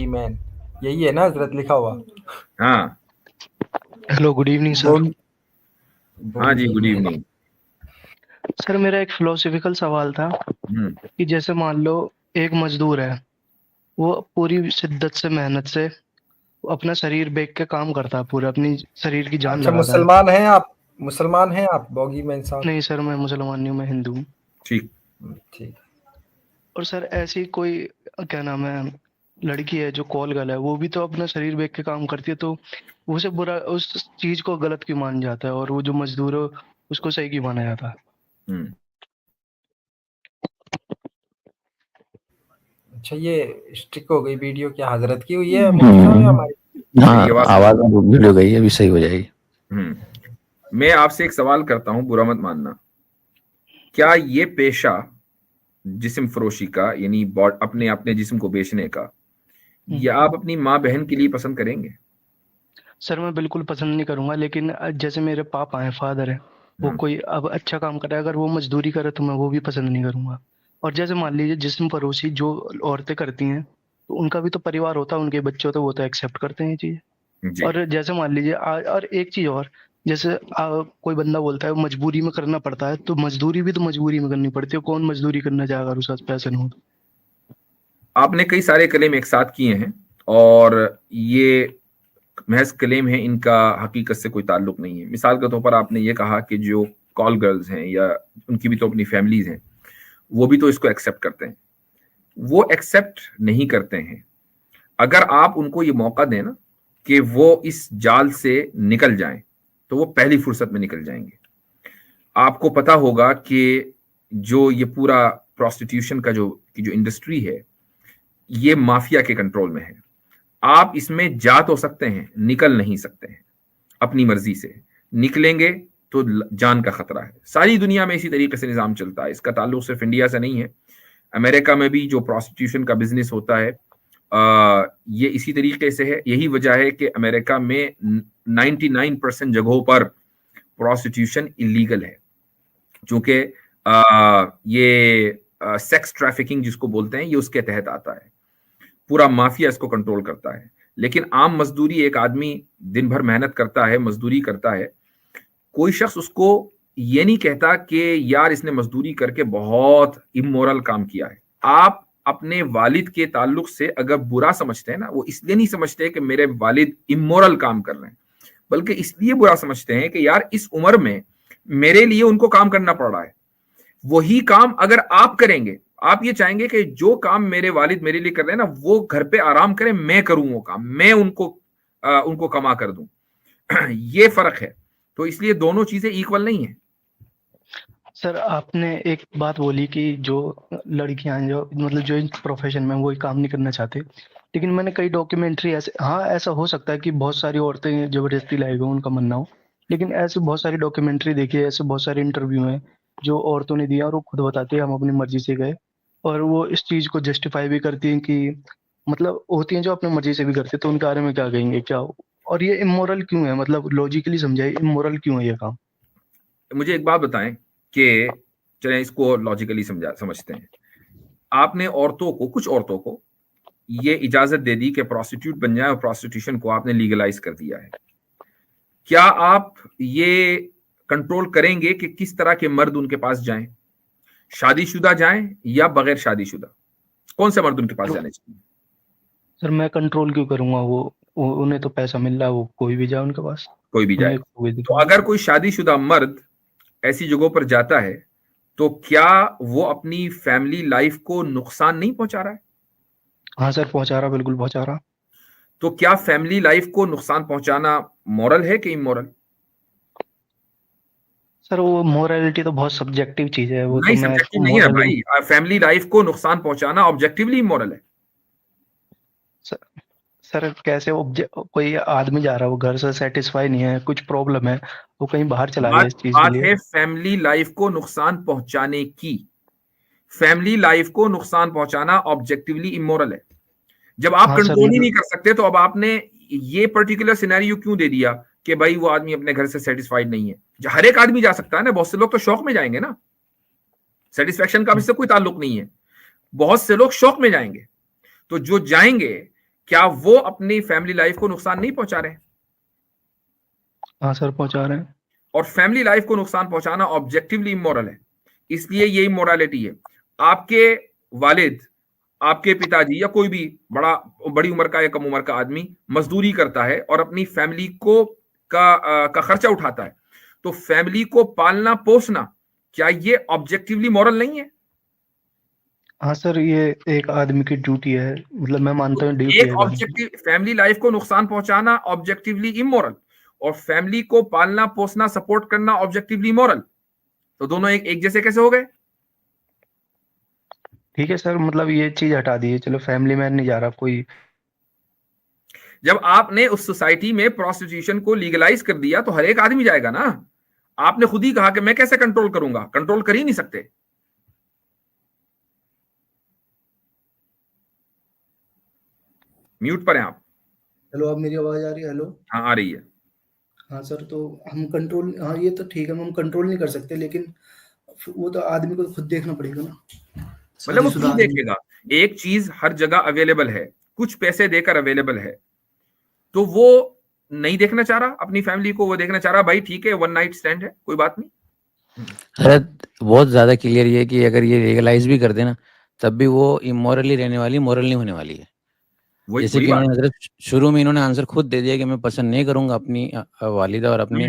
Man, यही है ना हजरत लिखा हुआ? हाँ हेलो, गुड इवनिंग सर। हाँ जी, गुड इवनिंग। सर मेरा एक फिलोसफिकल सवाल था कि जैसे मान लो एक मजदूर है, वो पूरी शिद्दत से मेहनत से अपना शरीर बेच के काम करता है, पूरा अपनी शरीर की जान अच्छा, लगाता है। मुसलमान हैं आप? मुसलमान हैं आप बॉगी मैन साहब? नहीं सर, मैं मुसलमान नहीं हूँ, मैं हिंदू हूँ। ठीक। ठीक। और सर ऐसी कोई क्या नाम है लड़की है जो कॉल गर्ल है, वो भी तो अपना शरीर बेच के काम करती है, तो उसे बुरा उस चीज को गलत क्यों मान जाता है, और वो जो मजदूर है उसको सही क्यों माना जाता है? अच्छा, ये स्टिक हो गई वीडियो, क्या हजरत की हुई है मुफ्ती साहब या हमारी? हाँ, आवाज वीडियो गई, अभी सही हो जाएगी। मैं आपसे एक सवाल करता हूं, बुरा मत मानना। क्या ये पेशा जिस्म फरोशी का, यानी अपने अपने जिस्म को बेचने का, ये आप अपनी माँ बहन के लिए पसंद करेंगे? सर मैं बिल्कुल पसंद नहीं करूंगा, लेकिन जैसे मेरे पापा हैं, फादर है, वो कोई अब अच्छा काम कर रहा है, अगर वो मजदूरी करे तो मैं वो भी पसंद नहीं करूंगा। और जैसे मान लीजिए जिस्म फरोशी जो औरतें करती हैं, तो उनका भी तो परिवार होता है, उनके बच्चे होते हैं, वो तो एक्सेप्ट करते हैं ये चीज। और जैसे मान लीजिए और एक चीज और, जैसे कोई बंदा बोलता है मजबूरी में करना पड़ता है, तो मजदूरी भी तो मजबूरी में करनी पड़ती है। कौन मजदूरी करना चाहेगा अगर उसके पास पैसे नहीं हो तो? आपने कई सारे कलेम एक साथ किए हैं, और ये महज कलेम है, इनका हकीकत से कोई ताल्लुक नहीं है। मिसाल के तौर पर आपने ये कहा कि जो कॉल गर्ल्स हैं, या उनकी भी तो अपनी फैमिलीज हैं, वो भी तो इसको एक्सेप्ट करते हैं। वो एक्सेप्ट नहीं करते हैं। अगर आप उनको ये मौका दें ना कि वो इस जाल से निकल जाएं, तो वो पहली फुर्सत में निकल जाएंगे। आपको पता होगा कि जो ये पूरा प्रोस्टिट्यूशन का जो इंडस्ट्री है, ये माफिया के कंट्रोल में है। आप इसमें जा तो सकते हैं, निकल नहीं सकते हैं। अपनी मर्जी से निकलेंगे तो जान का खतरा है। सारी दुनिया में इसी तरीके से निजाम चलता है। इसका ताल्लुक सिर्फ इंडिया से नहीं है। अमेरिका में भी जो प्रोस्टिट्यूशन का बिजनेस होता है, ये इसी तरीके से है। यही वजह है कि अमेरिका में 99% जगहों पर प्रोस्टिट्यूशन इलीगल है, चूंकि ये सेक्स ट्रैफिकिंग जिसको बोलते हैं, ये उसके तहत आता है। पूरा माफिया इसको कंट्रोल करता है। लेकिन आम मजदूरी, एक आदमी दिन भर मेहनत करता है, मजदूरी करता है, कोई शख्स उसको ये नहीं कहता कि यार इसने मजदूरी करके बहुत इमोरल काम किया है। आप अपने वालिद के ताल्लुक से अगर बुरा समझते हैं ना, वो इसलिए नहीं समझते कि मेरे वालिद इमोरल काम कर रहे हैं, बल्कि इसलिए बुरा समझते हैं कि यार इस उम्र में मेरे लिए उनको काम करना पड़ रहा है। वही काम अगर आप करेंगे, आप ये चाहेंगे कि जो काम मेरे वालिद मेरे लिए कर रहे हैं ना, वो घर पे आराम करें, मैं करूं वो काम, मैं उनको कमा कर दूं। ये फर्क है। तो इसलिए दोनों चीजें इक्वल नहीं है। सर आपने एक बात बोली कि जो लड़कियां जो मतलब जो इस प्रोफेशन में वही काम नहीं करना चाहते, लेकिन मैंने कई डॉक्यूमेंट्री ऐसे, हाँ ऐसा हो सकता है कि बहुत सारी औरतें जबरदस्ती लाएगी, उनका मानना हो, लेकिन ऐसे बहुत सारी डॉक्यूमेंट्री देखी है, ऐसे बहुत सारे इंटरव्यू हैं जो औरतों ने दिया, और वो खुद बताती है हम अपनी मर्जी से गए, और वो इस चीज को जस्टिफाई भी करती हैं कि मतलब होती हैं जो अपनी मर्जी से भी करते हैं, तो उनके बारे में क्या कहेंगे क्या? और ये इमोरल क्यों है, मतलब लॉजिकली समझाइए इमोरल क्यों है ये काम? मुझे एक बात बताएं कि चलें इसको लॉजिकली समझते हैं। आपने औरतों को, कुछ औरतों को ये इजाजत दे दी कि प्रोस्टिट्यूट बन जाए, और प्रोस्टिट्यूशन को आपने लीगलाइज कर दिया है। क्या आप ये कंट्रोल करेंगे कि किस तरह के मर्द उनके पास जाएं? शादीशुदा जाएं या बगैर शादीशुदा? कौन से मर्द उनके पास जाने चाहिए? सर मैं कंट्रोल क्यों करूंगा? वो उन्हें तो पैसा मिल रहा है, वो कोई भी जाए उनके पास, कोई भी जाए। उन्हें कोई तो दिक्कत अगर कोई शादीशुदा मर्द ऐसी जगहों पर जाता है, तो क्या वो अपनी फैमिली लाइफ को नुकसान नहीं पहुंचा रहा है? हाँ सर, पहुंचा रहा, बिल्कुल पहुंचा रहा। तो क्या फैमिली लाइफ को नुकसान पहुंचाना मॉरल है कि इमोरल? सर वो मोरालिटी तो बहुत सब्जेक्टिव चीज है, वो तो नहीं, मैं सब्जेक्टिव नहीं है मोरल। भाई। फैमिली लाइफ को नुकसान पहुंचाना ऑब्जेक्टिवली इमोरल है। सर, सर कैसे कोई आदमी जा रहा है, वो घर से सेटिस्फाई नहीं है, कुछ प्रॉब्लम है, वो कहीं बाहर चला गया बात इस चीज के बात लिए। है फैमिली लाइफ को नुकसान पहुंचाने की। फैमिली लाइफ को नुकसान पहुंचाना ऑब्जेक्टिवली इमोरल है। जब आप हाँ सर, कंट्रोल ही मतलब नहीं कर सकते, तो अब आपने ये पर्टिकुलर सिनेरियो क्यों दे दिया कि भाई वो आदमी अपने घर से सेटिस्फाइड नहीं है? हर एक आदमी जा सकता है ना। बहुत से लोग तो शौक में जाएंगे ना, सेटिस्फेक्शन का इससे कोई ताल्लुक नहीं है। बहुत से लोग शौक में जाएंगे। तो जो जाएंगे, क्या वो अपनी फैमिली लाइफ को नुकसान नहीं पहुंचा रहे? हाँ सर, पहुंचा रहे हैं। और फैमिली लाइफ को नुकसान पहुंचाना ऑब्जेक्टिवली इमोरल है, इसलिए ये इमोरालिटी है। आपके वालिद, आपके पिताजी या कोई भी बड़ी उम्र का या कम उम्र का आदमी मजदूरी करता है और अपनी फैमिली को का खर्चा उठाता है, तो फैमिली को पालना पोसना क्या ये ऑब्जेक्टिवली मॉरल नहीं है? हाँ सर, ये एक आदमी की ड्यूटी है, मतलब मैं मानता हूँ ड्यूटी एक है। ऑब्जेक्टिव फैमिली लाइफ को नुकसान पहुंचाना ऑब्जेक्टिवली इमोरल, और फैमिली को पालना पोसना सपोर्ट करना ऑब्जेक्टिवली मॉरल, तो दोनों एक जैसे कैसे हो गए? ठीक है सर, मतलब ये चीज हटा दीजिए, चलो फैमिली मैन नहीं जा रहा कोई। जब आपने उस सोसाइटी में प्रोस्टिट्यूशन को लीगलाइज कर दिया तो हर एक आदमी जाएगा ना। आपने खुद ही कहा कि मैं कैसे कंट्रोल करूंगा, कंट्रोल कर ही नहीं सकते। म्यूट पर हैं आप। हेलो, अब मेरी आवाज आ रही है? हेलो, हाँ आ रही है। हाँ सर, तो हम कंट्रोल, हाँ ये तो ठीक है, हम कंट्रोल नहीं कर सकते, लेकिन वो तो आदमी को खुद देखना पड़ेगा ना। मतलब वो शादीशुदा क्यों आदमी। देखेगा? एक चीज हर जगह अवेलेबल है, कुछ पैसे देकर अवेलेबल है, तो वो नहीं देखना चाह रहा अपनी फैमिली को, वो देखना चाह रहा भाई ठीक है वन नाइट स्टैंड है, कोई बात नहीं। अरे बहुत ज्यादा क्लियर ये है कि अगर ये लीगलाइज भी कर देना तब भी वो इमोरली रहने वाली, मोरल नहीं होने वाली है। जैसे कि उन्होंने हजरत शुरू में इन्होंने आंसर खुद दे दिया कि मैं पसंद नहीं करूंगा अपनी वालिदा और अपनी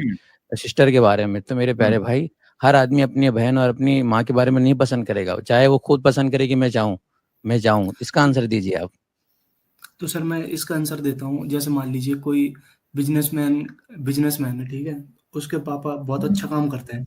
सिस्टर के बारे में। तो मेरे प्यारे भाई, हर आदमी अपनी बहन और अपनी माँ के बारे में नहीं पसंद करेगा, चाहे वो खुद पसंद करे कि मैं चाहूँ। इसका आंसर दीजिए आप। तो सर मैं इसका आंसर देता हूँ। जैसे मान लीजिए कोई बिजनेसमैन है, ठीक है, उसके पापा बहुत अच्छा काम करते हैं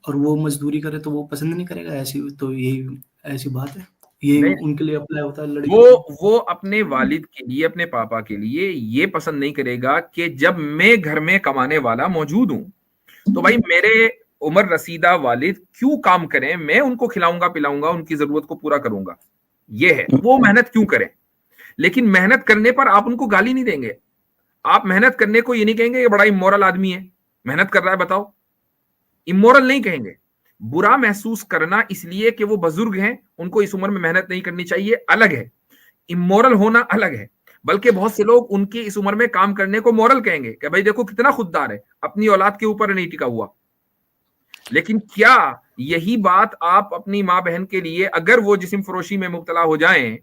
और वो मजदूरी करे तो वो पसंद नहीं करेगा, ऐसी तो यही ऐसी बात है, ये उनके लिए अप्लाई होता है लड़की। वो अपने वालिद के लिए, अपने पापा के लिए ये पसंद नहीं करेगा कि जब मैं घर में कमाने वाला मौजूद हूं तो भाई मेरे उम्र रसीदा वालिद क्यों काम करें, मैं उनको खिलाऊंगा पिलाऊंगा, उनकी जरूरत को पूरा करूंगा। ये है, वो मेहनत क्यों करें। लेकिन मेहनत करने पर आप उनको गाली नहीं देंगे, आप मेहनत करने को ये नहीं कहेंगे ये बड़ा इमोरल आदमी है, मेहनत कर रहा है, बताओ। इमोरल नहीं कहेंगे। बुरा महसूस करना इसलिए कि वो बुजुर्ग हैं, उनको इस उम्र में मेहनत नहीं करनी चाहिए, अलग है। इमोरल होना अलग है। बल्कि बहुत से लोग उनकी इस उम्र में काम करने को मोरल कहेंगे कि भाई देखो कितना खुददार है, अपनी औलाद के ऊपर नहीं टिका हुआ। लेकिन क्या यही बात आप अपनी माँ बहन के लिए, अगर वो जिस्म फरोशी में मुब्तला हो जाएं,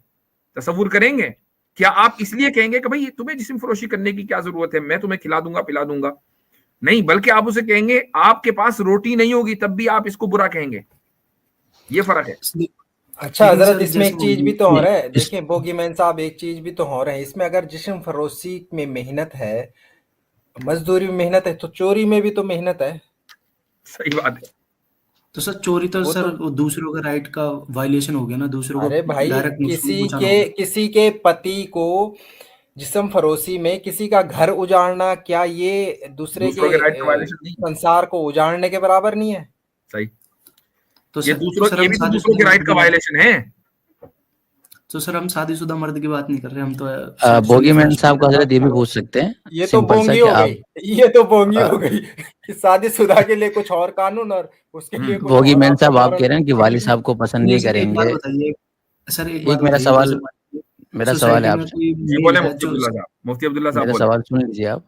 तसव्वुर करेंगे? क्या आप इसलिए कहेंगे कि भाई तुम्हें जिस्म फरोशी करने की क्या जरूरत है, मैं तुम्हें खिला दूंगा पिला दूंगा? नहीं, बल्कि आप उसे कहेंगे आपके पास रोटी नहीं होगी तब भी आप इसको बुरा कहेंगे। ये फर्क है। अच्छा हजरत, इसमें एक चीज भी तो हो रहा है, देखिए बोगीमैन साहब, एक चीज भी तो हो रहा है इसमें। अगर जिस्म फरोशी में मेहनत है, मजदूरी में मेहनत है, तो चोरी में भी तो मेहनत है। सही बात है। तो सर चोरी तो सर दूसरों का राइट का वायलेशन हो गया ना, दूसरों को। अरे भाई, किसी के पति को जिस्म फरोशी में किसी का घर उजाड़ना, क्या ये दूसरे के राइट का वायलेशन नहीं, संसार को उजाड़ने के बराबर नहीं है? सही। तो ये दूसरों के राइट का वायलेशन है। तो सर हम शादीशुदा मर्द की बात नहीं कर रहे, हम तो बोगीमैन साहब को हजरत ये भी पूछ सकते हैं। ये तो बोंगी हो गई, ये तो बोंगी हो गई कि शादीशुदा के लिए कुछ और कानून और उसके लिए कुछ। बोगीमैन साहब आप कह रहे हैं कि वालिद साहब को पसंद नहीं करेंगे। सर एक मेरा सवाल है आपसे, मुफ्ती अब्दुल्ला साहब मेरा सवाल सुन लीजिए आप।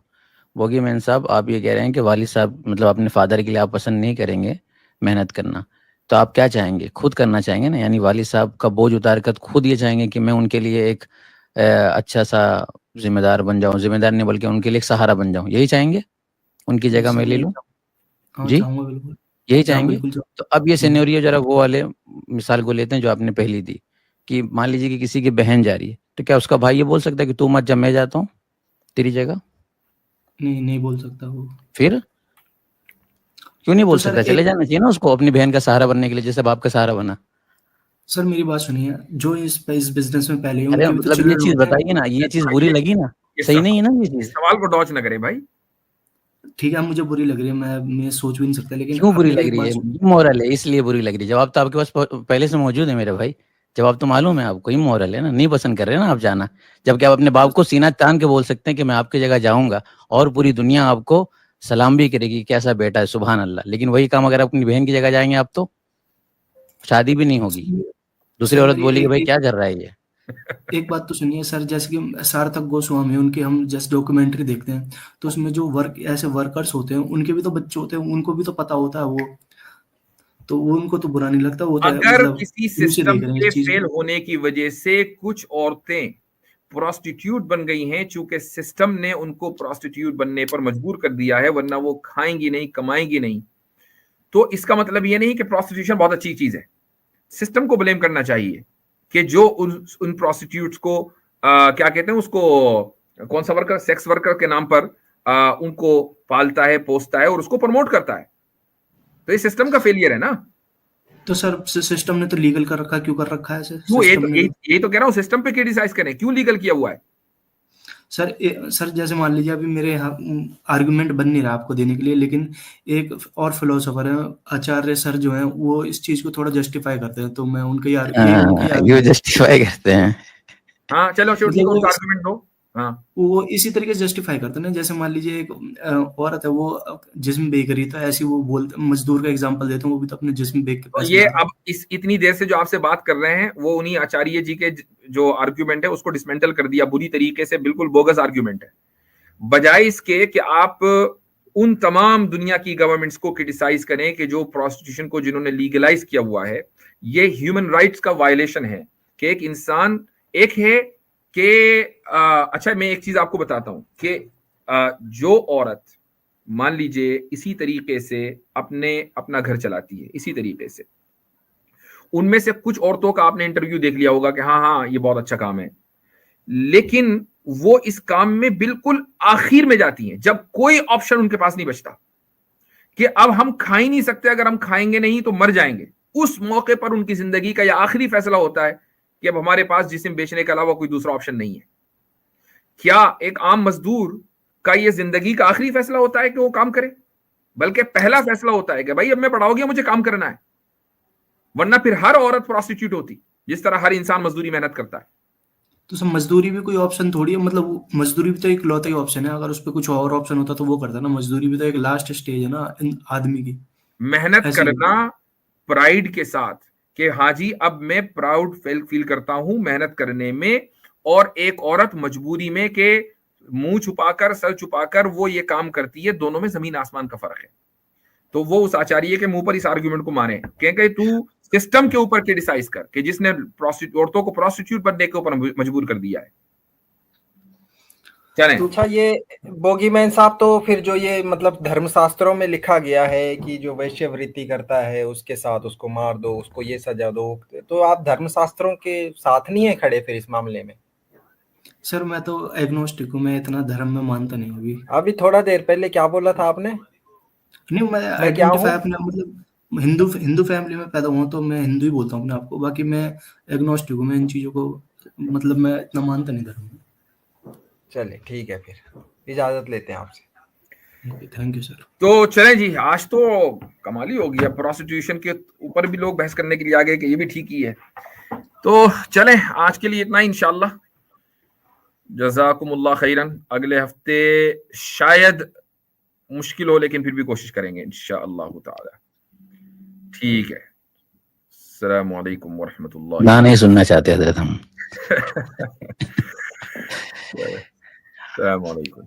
बोगीमैन साहब, आप ये कह रहे हैं कि वालिद साहब मतलब अपने फादर के लिए आप पसंद नहीं करेंगे मेहनत करना, तो आप क्या चाहेंगे? खुद करना चाहेंगे ना, यानी वालिद साहब का बोझ उतार कर खुद ये चाहेंगे कि मैं उनके लिए एक अच्छा सा जिम्मेदार बन जाऊं, जिम्मेदार नहीं बल्कि उनके लिए एक सहारा बन जाऊं, यही चाहेंगे? उनकी जगह मैं ले लूं? जी यही चाहेंगे। तो अब ये सिनेरियो जरा वो वाले मिसाल को लेते हैं जो आपने पहली दी, कि मान लीजिए कि किसी की बहन जा रही है, तो क्या उसका भाई ये बोल सकता है कि तू मत जा, मैं जाता हूँ तेरी जगह? नहीं बोल सकता वो। फिर क्यों नहीं बोल सकता? चले जाना चाहिए ना उसको अपनी बहन का सहारा बनने के लिए, जैसे बाप का सहारा बना। सर मेरी बात सुनिए, जो इस बिजनेस में पहले अरे मतलब ये चीज बताइए ना, ये चीज बुरी लगी ना? सही नहीं है ना ये चीज? सवाल को डॉच ना करें भाई। ठीक है, मुझे बुरी लग रही है, मैं सोच भी नहीं सकता, लेकिन क्यों बुरी लग रही है? इमोरल है इसलिए बुरी लग रही है। जवाब तो आपके पास पहले से मौजूद है मेरे भाई, जवाब तो मालूम है आपको। इमोरल है ना, नहीं पसंद कर रहे ना आप जाना, जबकि आप अपने बाप को सीना तान के बोल सकते हैं कि मैं आपकी जगह जाऊंगा और पूरी दुनिया आपको सलाम भी करेगी, कैसा बेटा है, सुभान अल्लाह। लेकिन वही काम अगर अपनी बहन की जगह जाएंगे आप, तो शादी भी नहीं होगी, दूसरी औरत बोलेगी भाई क्या कर रहा है ये। एक बात तो सुनिए सर, जैसे कि सार्थक गोस्वामी, उनकी हम जैसे डॉक्यूमेंट्री देखते हैं तो उसमें जो ऐसे वर्कर्स होते हैं उनके भी तो बच्चे होते हैं, उनको भी तो पता होता है वो, तो वो उनको तो बुरा नहीं लगता, वो तो अगर मतलब किसी मुंह से सिस्टम देख रहे हैं के इस चीज फेल को। होने की वजह से कुछ औरतें प्रोस्टिट्यूट बन गई हैं, चूंकि सिस्टम ने उनको प्रोस्टिट्यूट बनने पर मजबूर कर दिया है, वरना वो खाएंगी नहीं, कमाएंगी नहीं, तो इसका मतलब ये नहीं कि प्रोस्टिट्यूशन बहुत अच्छी चीज है। सिस्टम को ब्लेम करना चाहिए कि जो उन प्रोस्टिट्यूट्स को क्या कहते हैं उसको, कौन सा वर्कर, सेक्स वर्कर के नाम पर उनको पालता है, पोसता है और उसको प्रमोट करता है। तो ये सिस्टम का फेलियर है ना। तो सर सिस्टम ने तो लीगल कर रखा है, क्यों कर रखा है सर क्यों? सिस्टम ने तो? ये तो कह रहा हूं, सिस्टम पे क्रिटिसाइज करें, क्यों लीगल किया हुआ है? सर जैसे मान लीजिए अभी मेरे आर्गुमेंट बन नहीं रहा आपको देने के लिए, लेकिन एक और फिलोसोफर है आचार्य सर जो है, वो इस चीज को थोड़ा जस्टिफाई करते हैं, तो मैं उनके उनके ये जस्टिफाई करते हैं। हाँ चलो ठीक है, मतलब वो आर्गुमेंट दो। हाँ वो इसी तरीके से जस्टिफाई करते हैं ना, जैसे मान लीजिए एक औरत है, वो जिस्म बेच रही, तो ऐसी वो बोलते, मजदूर का एग्जांपल देते हैं, वो भी तो अपने जिस्म बेच के तो पैसे ये ला रहा है। अब इस इतनी देर से जो आपसे बात कर रहे हैं वो उन्हीं आचार्य जी के जो आर्ग्यूमेंट है उसको डिसमेंटल कर दिया बुरी तरीके से, बिल्कुल बोगस आर्ग्यूमेंट है। बजाय इसके कि आप उन तमाम दुनिया की गवर्नमेंट्स को क्रिटिसाइज करें कि जो प्रोस्टिट्यूशन को जिन्होंने लीगलाइज किया हुआ है, ये ह्यूमन राइट्स का वायलेशन है कि एक इंसान, एक है कि अच्छा मैं एक चीज आपको बताता हूं कि जो औरत मान लीजिए इसी तरीके से अपना घर चलाती है, इसी तरीके से, उनमें से कुछ औरतों का आपने इंटरव्यू देख लिया होगा कि हाँ हाँ ये बहुत अच्छा काम है, लेकिन वो इस काम में बिल्कुल आखिर में जाती हैं जब कोई ऑप्शन उनके पास नहीं बचता कि अब हम खा ही नहीं सकते, अगर हम खाएंगे नहीं तो मर जाएंगे। उस मौके पर उनकी जिंदगी का यह आखिरी फैसला होता है कि अब हमारे पास जिस्म बेचने के अलावा कोई दूसरा ऑप्शन नहीं है। क्या एक आम मजदूर का यह जिंदगी का आखिरी फैसला होता है कि वो काम करे? बल्कि पहला फैसला होता है कि भाई अब मैं बड़ा हो गया, मुझे काम करना है, वरना फिर हर औरत प्रोस्टिट्यूट होती, जिस तरह हर इंसान मजदूरी मेहनत करता है। तो सर मजदूरी भी कोई ऑप्शन थोड़ी है, मतलब मजदूरी भी तो एक लौता ही ऑप्शन है, अगर उस पर कुछ और ऑप्शन होता तो वो करता ना, मजदूरी भी तो एक लास्ट स्टेज है ना आदमी की। मेहनत ऐसी करना प्राइड के साथ कि हाँ जी अब मैं प्राउड फील करता हूं मेहनत करने में, और एक औरत मजबूरी में के मुंह छुपाकर, सर छुपाकर वो ये काम करती है, दोनों में जमीन आसमान का फर्क है। तो वो उस आचार्य के मुंह पर इस आर्गुमेंट को मारे, कहें तू सिस्टम के ऊपर क्रिटिसाइज कर कि जिसने औरतों को प्रोस्टिट्यूट बनने के ऊपर मजबूर कर दिया है। चलें। तो अच्छा ये बोगीमैन साहब, तो फिर जो ये मतलब धर्मशास्त्रों में लिखा गया है कि जो वैश्यवृत्ति करता है उसके साथ उसको मार दो, उसको ये सजा दो, तो आप धर्मशास्त्रों के साथ नहीं है खड़े फिर इस मामले में? सर मैं तो एग्नोस्टिक हूँ, मैं इतना धर्म में मानता नहीं हूँ अभी थोड़ा देर पहले क्या बोला था आपने? नहीं, मैं क्या हूँ? आइडेंटिफाई अपना मतलब हिंदू फैमिली में पैदा हुआ, तो मैं हिंदू ही बोलता हूँ अपने आप को, बाकी मैं एग्नोस्टिक हूँ, मैं इन चीजों को मतलब मैं इतना मानता नहीं धर्म में। चलिए ठीक है, फिर इजाजत लेते हैं आपसे। Thank you sir. तो चलें जी, आज तो कमाल ही हो गया, प्रोस्टिट्यूशन के ऊपर भी लोग बहस करने के लिए आ गए कि ये भी ठीक ही है। तो चलें, आज के लिए इतना ही इंशाल्लाह। जज़ाकुमुल्लाह खैरन। अगले हफ्ते शायद मुश्किल हो, लेकिन फिर भी कोशिश करेंगे इंशाअल्लाह ताला। ठीक है, अस्सलामु अलैकुम व रहमतुल्लाहि। ना नहीं सुनना चाहते हजरत हम। अस्सलामु अलैकुम।